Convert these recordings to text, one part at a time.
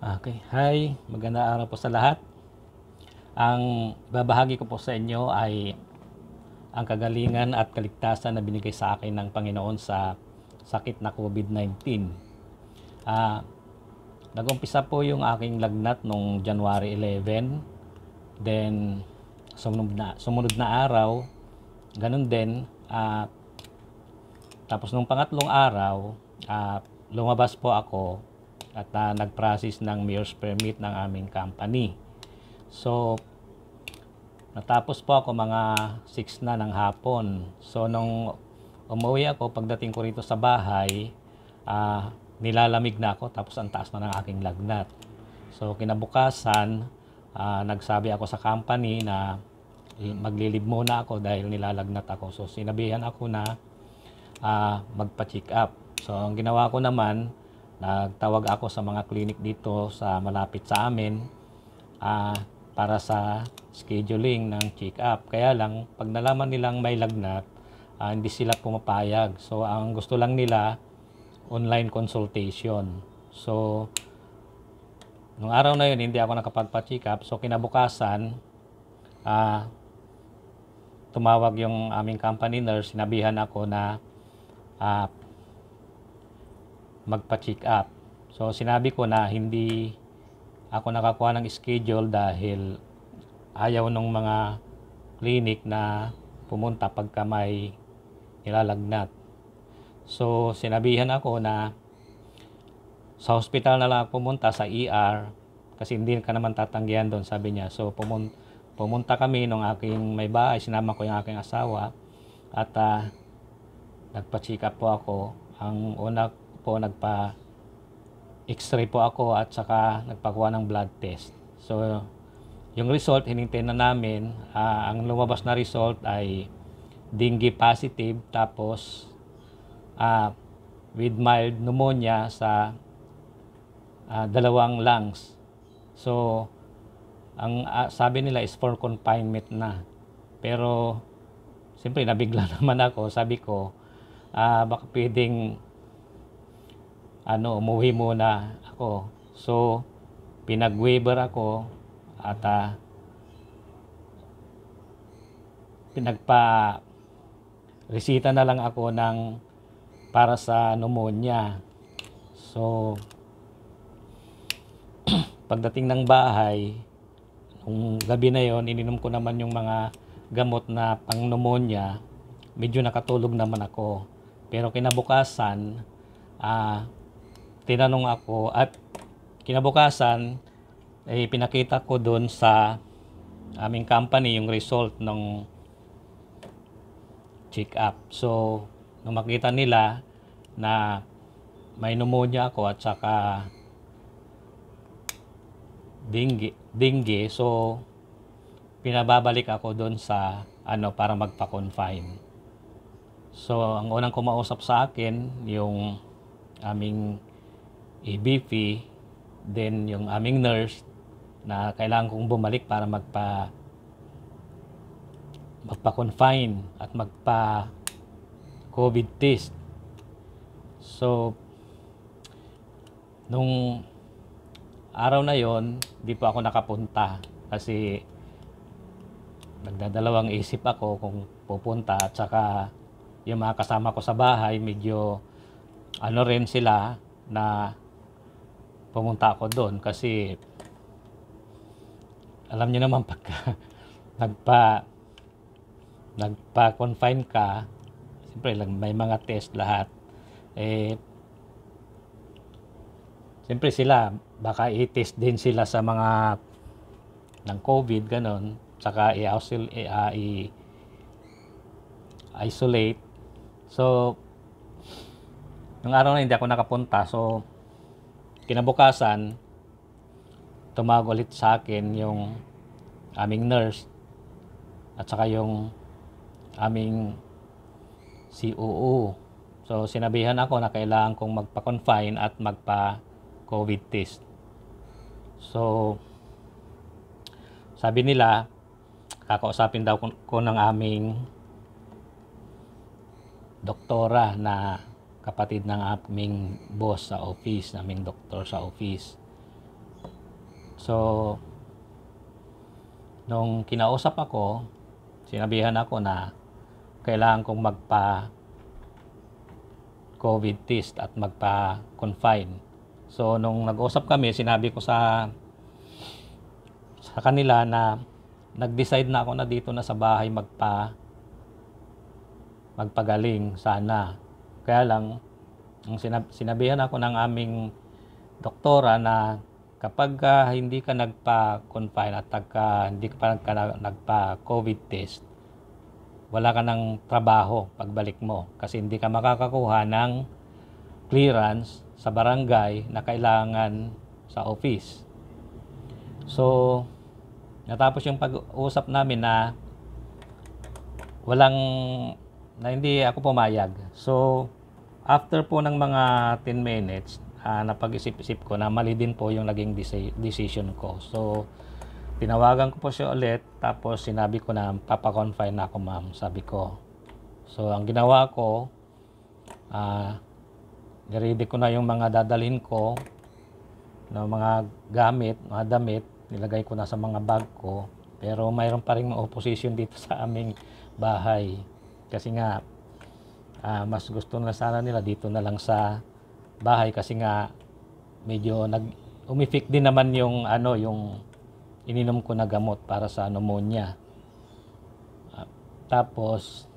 Okay. Hi, magandang araw po sa lahat. Ang babahagi ko po sa inyo ay ang kagalingan at kaligtasan na binigay sa akin ng Panginoon sa sakit na COVID-19. Ah, Nag-umpisa po yung aking lagnat nung January 11. Then, sumunod na araw, ganun din. Tapos nung pangatlong araw, lumabas po ako at nag-process ng mayor's permit ng aming company. So, natapos po ako mga 6 na ng hapon. So, nung umuwi ako, pagdating ko rito sa bahay, nilalamig na ako tapos ang taas na ng aking lagnat. So, kinabukasan, nagsabi ako sa company na maglilib muna ako dahil nilalagnat ako. So, sinabihan ako na magpa-check up. So, ang ginawa ko naman, nagtawag ako sa mga clinic dito sa malapit sa amin para sa scheduling ng check-up. Kaya lang, pag nalaman nilang may lagnat, hindi sila pumapayag. So, ang gusto lang nila, online consultation. So, nung araw na yun, hindi ako nakapagpa-check up. So, kinabukasan, tumawag yung aming company nurse, sinabihan ako na magpa-check up. So, sinabi ko na hindi ako nakakuha ng schedule dahil ayaw nung mga clinic na pumunta pagka may nilalagnat. So, sinabihan ako na sa hospital na lang ako pumunta sa ER kasi hindi ka naman tatanggihan doon, sabi niya. So, pumunta kami nung aking may bahay, sinama ko yung aking asawa at nagpa-check up po ako. Ang una po, X-ray po ako at saka nagpakuha ng blood test. So, yung result, hinintay na namin. Ang lumabas na result ay dengue positive tapos with mild pneumonia sa dalawang lungs. So, ang sabi nila is for confinement na. Pero, siyempre, nabigla naman ako. Sabi ko, baka pwedeng umuwi muna ako. So, pinag-waiver ako at pinagpa-resita na lang ako para sa pneumonia. So, pagdating ng bahay, nung gabi na yon, ininom ko naman yung mga gamot na pang pneumonia. Medyo nakatulog naman ako. Pero kinabukasan, tinanong ako at kinabukasan, pinakita ko doon sa aming company yung result ng check-up. So, nung makita nila na may pneumonia ako at saka dengue, so pinababalik ako doon sa para magpa-confine. So, ang unang kumausap sa akin, yung aming ABP, then yung aming nurse na kailangan kong bumalik para magpa-confine at magpa-COVID test. So, nung araw na yon, di pa ako nakapunta kasi nagdadalawang isip ako kung pupunta at saka yung mga kasama ko sa bahay medyo rin sila na pumunta ako doon kasi alam niyo naman pagka nagpa-confine ka, siyempre lang may mga test lahat. Siyempre sila baka i-test din sila sa mga ng COVID ganon, saka i-isolate. So, nung araw na hindi ako nakapunta, so kinabukasan, tumawag ulit sa akin yung aming nurse at saka yung aming COO. So, sinabihan ako na kailangan kong magpa-confine at magpa-COVID test. So, sabi nila, kakausapin daw ko ng aming doktora na kapatid ng aming boss sa office, naming doktor sa office. So, nung kinausap ako, sinabihan ako na kailangan kong magpa-COVID test at magpa-confine. So, nung nag-usap kami, sinabi ko sa kanila na nag-decide na ako na dito na sa bahay magpagaling sana. Kaya lang, ang sinabihan ako ng aming doktora na kapag hindi ka nagpa-confine at hindi ka pa nagpa-COVID test, wala ka ng trabaho pagbalik mo kasi hindi ka makakakuha ng clearance sa barangay na kailangan sa office. So, natapos yung pag-usap namin na hindi ako pumayag. So, after po ng mga 10 minutes, napag-isip-isip ko na mali din po yung naging decision ko. So, tinawagan ko po siya ulit, tapos sinabi ko na papakonfine na ako, ma'am, sabi ko. So, ang ginawa ko, niready ko na yung mga dadalhin ko, na mga gamit, mga damit, nilagay ko na sa mga bag ko. Pero mayroon pa rin opposition dito sa aming bahay. Kasi nga, mas gusto na sana nila dito na lang sa bahay kasi nga medyo umifik din naman yung yung ininom ko na gamot para sa pneumonia. Tapos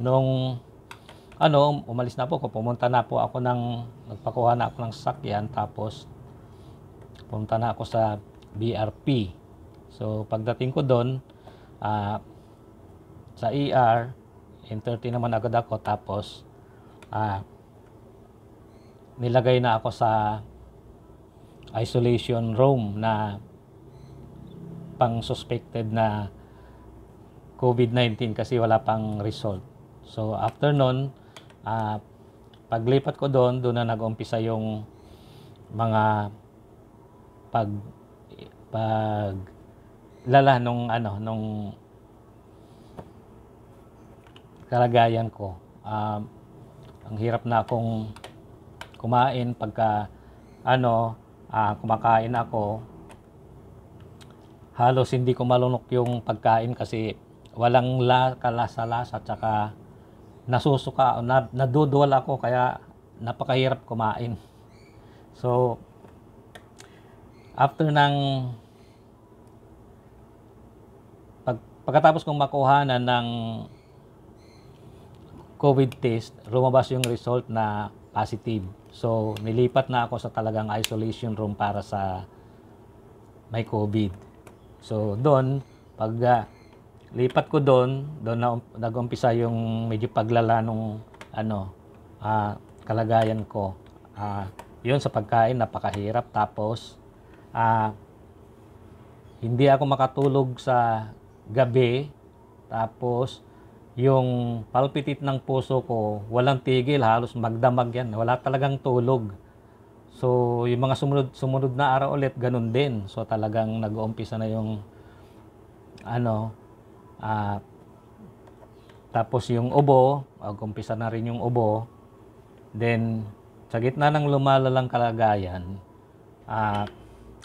nung umalis na po ako, pumunta na po ako nagpakuha na ako ng sasakyan, tapos pumunta na ako sa BRP. So pagdating ko doon, sa ER, entertain naman agad ako, tapos nilagay na ako sa isolation room na pang suspected na COVID-19 kasi wala pang result. So after nun, paglipat ko doon na nag-umpisa yung mga paglala nung kalagayan ko. Ang hirap na akong kumain pagka kumakain ako. Halos hindi ko malunok yung pagkain kasi walang kalasa-lasa, tsaka nasusuka, naduduwal ako, kaya napakahirap kumain. So after pagkatapos kong makuhanan ng COVID test, lumabas yung result na positive. So, nilipat na ako sa talagang isolation room para sa may COVID. So, doon, pag lipat ko doon na nag-umpisa yung medyo paglala nung kalagayan ko. Yun, sa pagkain, napakahirap. Tapos, hindi ako makatulog sa gabi. Tapos, yung palpitate ng puso ko, walang tigil, halos magdamag yan. Wala talagang tulog. So, yung mga sumunod na araw ulit, ganun din. So, talagang nag-uumpisa na yung tapos yung ubo, mag-umpisa na rin yung ubo. Then, sa gitna ng lumalalang kalagayan,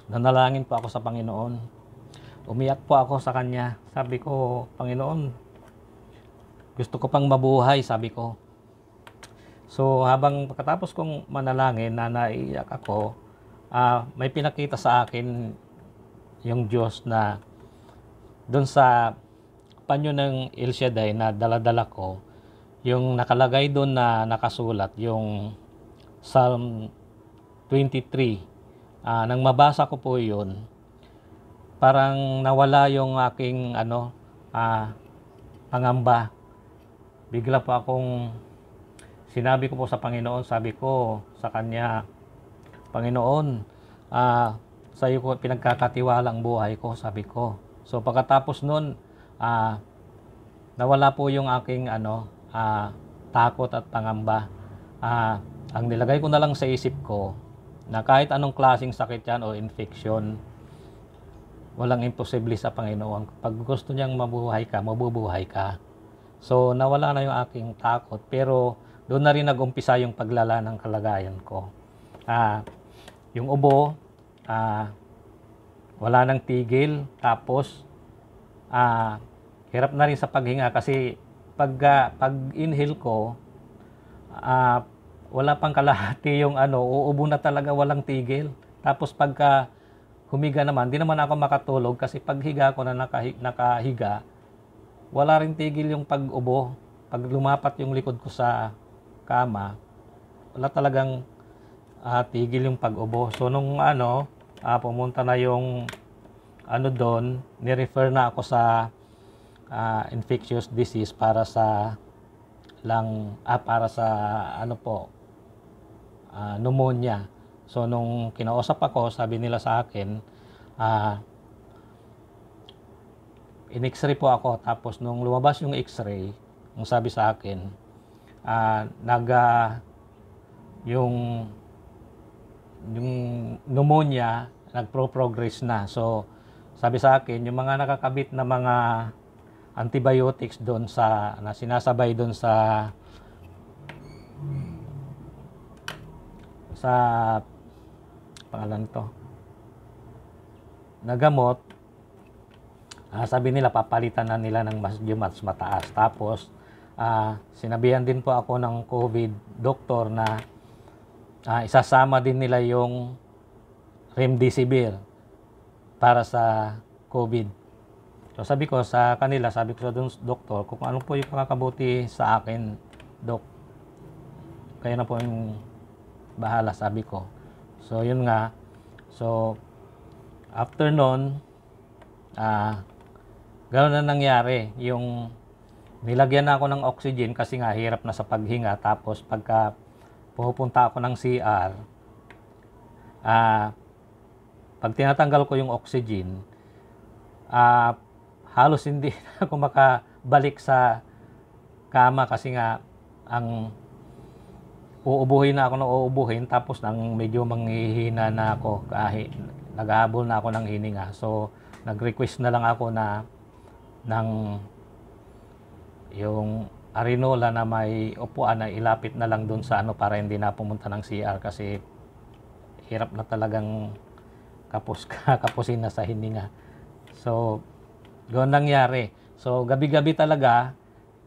nanalangin po ako sa Panginoon. Umiyak po ako sa Kanya. Sabi ko, Panginoon, gusto ko pang mabuhay, sabi ko. So, habang pagkatapos kong manalangin na naiiyak ako, may pinakita sa akin yung Diyos na doon sa panyo ng El Shaddai na daladala ko, yung nakalagay doon na nakasulat, yung Psalm 23. Nang mabasa ko po yun, parang nawala yung aking pangamba. Bigla po akong sinabi ko po sa Panginoon, sabi ko sa Kanya, Panginoon, sa iyo ko pinagkakatiwala ang buhay ko, sabi ko. So pagkatapos nun, nawala po yung aking takot at pangamba. Ang nilagay ko na lang sa isip ko, na kahit anong klaseng sakit yan o infection, walang imposible sa Panginoon. Pag gusto niyang mabuhay ka, mabubuhay ka. So, nawala na yung aking takot, pero doon na rin nag-umpisa yung paglala ng kalagayan ko. yung ubo, wala nang tigil. Tapos, hirap na rin sa paghinga kasi pag inhale ko, wala pang kalahati yung uubo na talaga, walang tigil. Tapos pagka humiga naman, di naman ako makatulog kasi paghiga ko na nakahiga, wala rin tigil yung pag-ubo. Pag lumapat yung likod ko sa kama, wala talagang tigil yung pag-ubo. So nung pumunta na yung doon, ni-refer na ako sa infectious disease para sa pneumonia. So nung kinausap ako, sabi nila sa akin, in-x-ray po ako. Tapos nung lumabas yung x-ray, ang sabi sa akin, yung pneumonia nagpo-progress na. So sabi sa akin, yung mga nakakabit na mga antibiotics doon na sinasabay doon sa pangalan to na gamot, sabi nila papalitan na nila ng mas mataas. Tapos sinabihan din po ako ng COVID doctor na isasama din nila yung remdesivir para sa COVID. So sabi ko sa doon doktor, kung ano po yung makakabuti sa akin, Dok, kayo na po yung bahala, sabi ko. So yun nga. So after nun, gano'n na nangyari. Yung nilagyan na ako ng oxygen kasi nga hirap na sa paghinga. Tapos pagka pupunta ako ng CR, pag tinatanggal ko yung oxygen, halos hindi na ako makabalik sa kama kasi nga uubuhin na ako ng uubuhin, tapos medyo manghihina na ako kahit naghahabol na ako ng hininga. So nag-request na lang ako ng yung Arinola na may upuan na ilapit na lang doon sa para hindi na pumunta ng CR kasi hirap na talagang kapusin na sa hininga. So ganoon nangyari. So gabi-gabi talaga,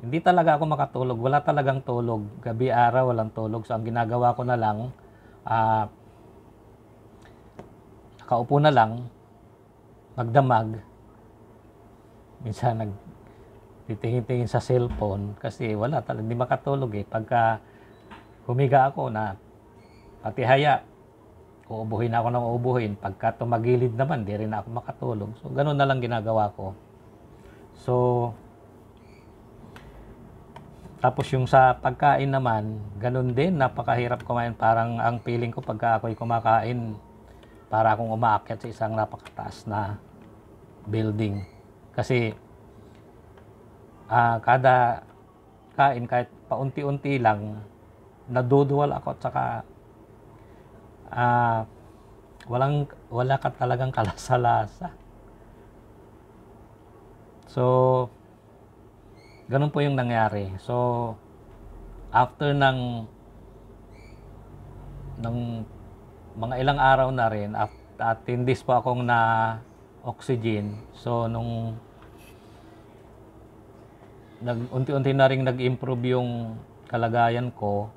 hindi talaga ako makatulog. Wala talagang tulog. Gabi-araw walang tulog. So ang ginagawa ko na lang, nakaupo na lang, magdamag. Minsan nagtitingin-tingin sa cellphone kasi wala talaga, hindi makatulog eh. Pagka humiga ako na patihaya, uubuhin ako ng uubuhin. Pagka tumagilid naman, di rin ako makatulog. So ganoon na lang ginagawa ko. So tapos yung sa pagkain naman, ganun din, napakahirap kumain. Parang ang feeling ko pagka ako'y kumakain, para akong umaakyat sa isang napakataas na building. Kasi kada kain, kahit paunti-unti lang, naduduwal ako at saka wala ka talagang kalasa-lasa. So ganun po yung nangyari. So after ng mga ilang araw na rin, at 10 days po akong na oxygen. So nung unti-unti na rin nag-improve yung kalagayan ko,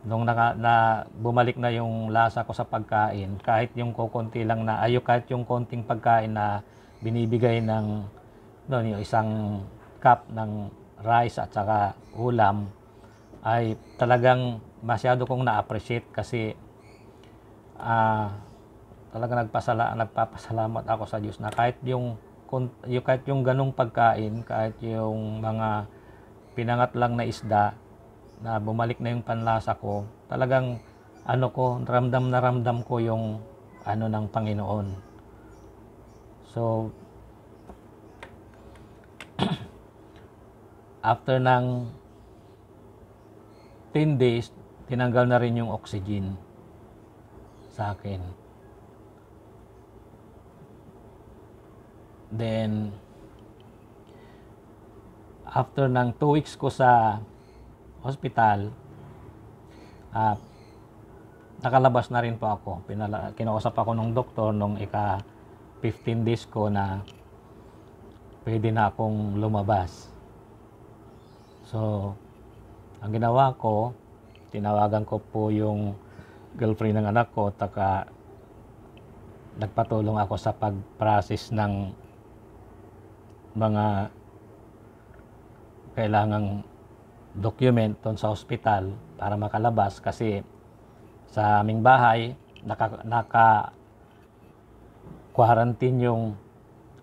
nung bumalik na yung lasa ko sa pagkain, kahit yung kukunti lang kahit yung konting pagkain na binibigay ng yung isang cup ng rice at saka ulam, ay talagang masyado kong na-appreciate kasi talagang nagpapasalamat ako sa Diyos na kahit yung ganong pagkain, kahit yung mga pinangat lang na isda na bumalik na yung panlasa ko, talagang ramdam ko yung ng Panginoon. So after ng 10 days, tinanggal na rin yung oxygen sa akin. Then after ng 2 weeks ko sa hospital, nakalabas na rin po ako. Kinausap ako ng doktor nung ika 15 days ko na pwede na akong lumabas. So, ang ginawa ko, tinawagan ko po yung girlfriend ng anak ko, taka nagpatulong ako sa pag-process ng mga kailangang document doon sa ospital para makalabas, kasi sa aming bahay naka quarantine yung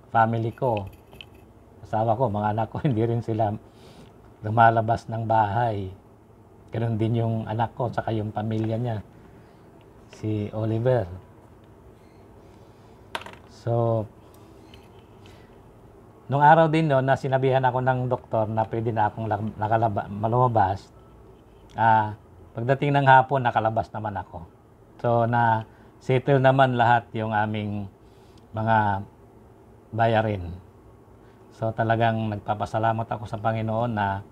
family ko, asawa ko, mga anak ko, hindi rin sila lumalabas ng bahay. Ganoon din yung anak ko, saka yung pamilya niya, si Oliver. So, nung araw din noon na sinabihan ako ng doktor na pwede na akong malumabas, pagdating ng hapon, nakalabas naman ako. So, na settle naman lahat yung aming mga bayarin. So, talagang nagpapasalamat ako sa Panginoon na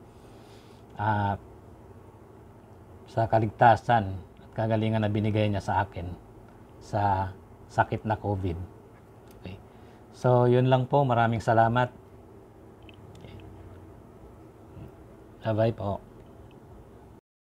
sa kaligtasan at kagalingan na binigay niya sa akin sa sakit na COVID. Okay. So, yun lang po. Maraming salamat. Okay. Bye-bye po.